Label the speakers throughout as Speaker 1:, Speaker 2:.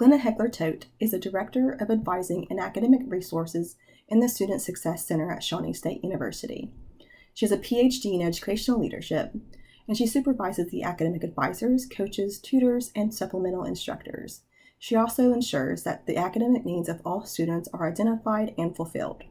Speaker 1: Glenna Heckler-Tote is a Director of Advising and Academic Resources in the Student Success Center at Shawnee State University. She has a PhD in Educational Leadership, and she supervises the academic advisors, coaches, tutors, and supplemental instructors. She also ensures that the academic needs of all students are identified and fulfilled.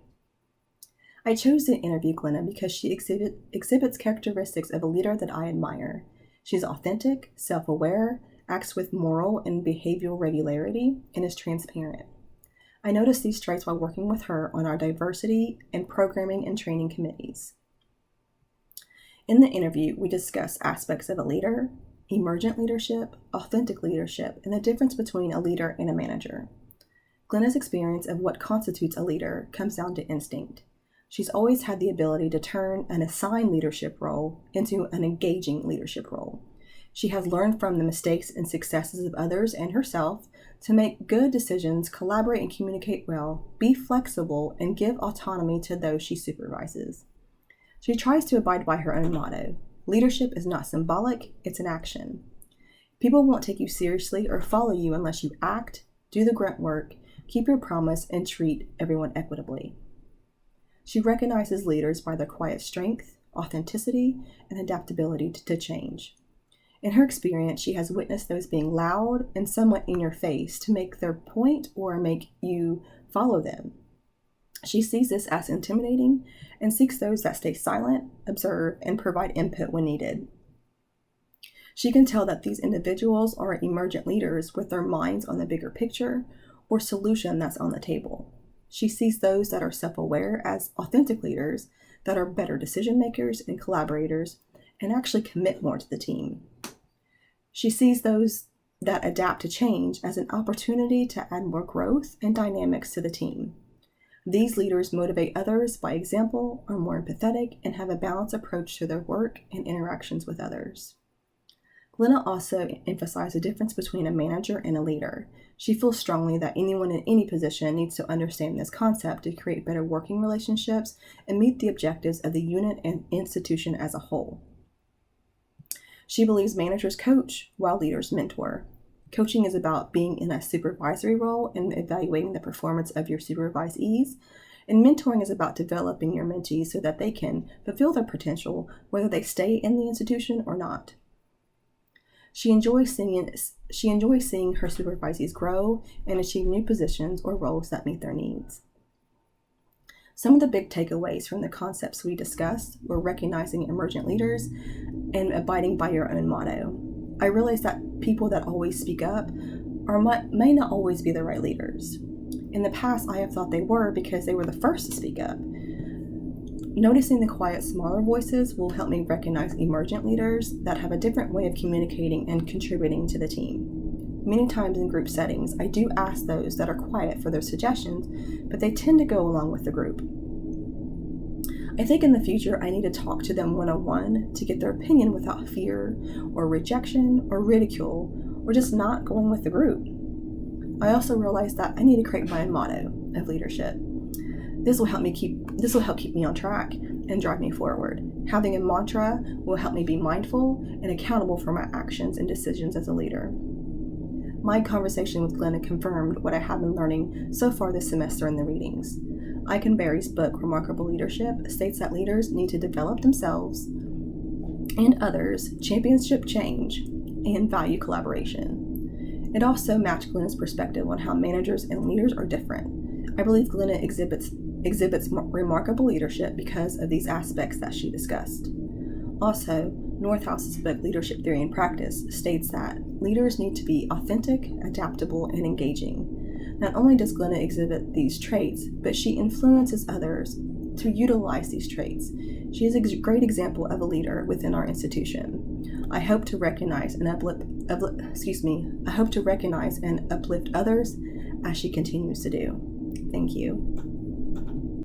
Speaker 1: I chose to interview Glenna because she exhibits characteristics of a leader that I admire. She's authentic, self-aware, acts with moral and behavioral regularity, and is transparent. I noticed these traits while working with her on our diversity and programming and training committees. In the interview, we discuss aspects of a leader, emergent leadership, authentic leadership, and the difference between a leader and a manager. Glenna's experience of what constitutes a leader comes down to instinct. She's always had the ability to turn an assigned leadership role into an engaging leadership role. She has learned from the mistakes and successes of others and herself to make good decisions, collaborate and communicate well, be flexible, and give autonomy to those she supervises. She tries to abide by her own motto. Leadership is not symbolic, it's an action. People won't take you seriously or follow you unless you act, do the grunt work, keep your promise, and treat everyone equitably. She recognizes leaders by their quiet strength, authenticity, and adaptability to change. In her experience, she has witnessed those being loud and somewhat in your face to make their point or make you follow them. She sees this as intimidating and seeks those that stay silent, observe, and provide input when needed. She can tell that these individuals are emergent leaders with their minds on the bigger picture or solution that's on the table. She sees those that are self-aware as authentic leaders that are better decision makers and collaborators and actually commit more to the team. She sees those that adapt to change as an opportunity to add more growth and dynamics to the team. These leaders motivate others by example, are more empathetic, and have a balanced approach to their work and interactions with others. Glenna also emphasized the difference between a manager and a leader. She feels strongly that anyone in any position needs to understand this concept to create better working relationships and meet the objectives of the unit and institution as a whole. She believes managers coach while leaders mentor. Coaching is about being in a supervisory role and evaluating the performance of your supervisees, and mentoring is about developing your mentees so that they can fulfill their potential whether they stay in the institution or not. She enjoys seeing her supervisees grow and achieve new positions or roles that meet their needs. Some of the big takeaways from the concepts we discussed were recognizing emergent leaders and abiding by your own motto. I realized that people that always speak up may not always be the right leaders. In the past, I have thought they were because they were the first to speak up. Noticing the quiet, smaller voices will help me recognize emergent leaders that have a different way of communicating and contributing to the team. Many times in group settings, I do ask those that are quiet for their suggestions, but they tend to go along with the group. I think in the future, I need to talk to them one-on-one to get their opinion without fear or rejection or ridicule or just not going with the group. I also realized that I need to create my own motto of leadership. This will help keep me on track and drive me forward. Having a mantra will help me be mindful and accountable for my actions and decisions as a leader. My conversation with Glenna confirmed what I have been learning so far this semester in the readings. Icahn Berry's book, Remarkable Leadership, states that leaders need to develop themselves and others, championship change, and value collaboration. It also matched Glenna's perspective on how managers and leaders are different. I believe Glenna exhibits remarkable leadership because of these aspects that she discussed. Also, Northhouse's book, Leadership Theory and Practice, states that leaders need to be authentic, adaptable, and engaging. Not only does Glenna exhibit these traits, but she influences others to utilize these traits. She is a great example of a leader within our institution. I hope to recognize and uplift others as she continues to do. Thank you.